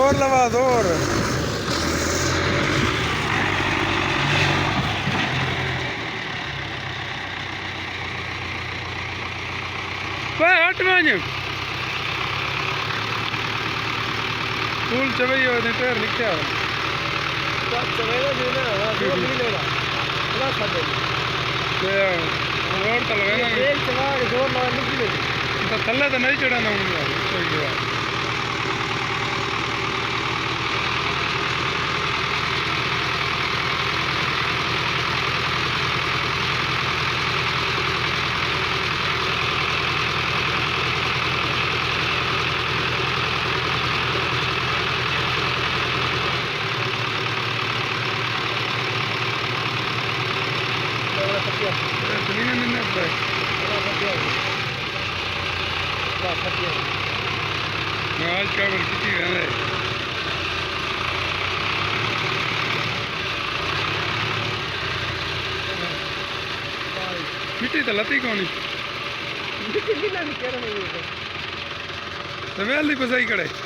जोर लगा जोर। हट मांझ फूल चबई हो टेर लिखा चलेगा जो ना जोर नहीं लेगा बड़ा सादे जोर तो लगाना एक चला जोर लगा नहीं लेगी तो थल्ले तो नहीं चढ़ाना कोई जवाब आज का बल किसी है मिट्टी तो लती कौन सवेल की पसाई कड़े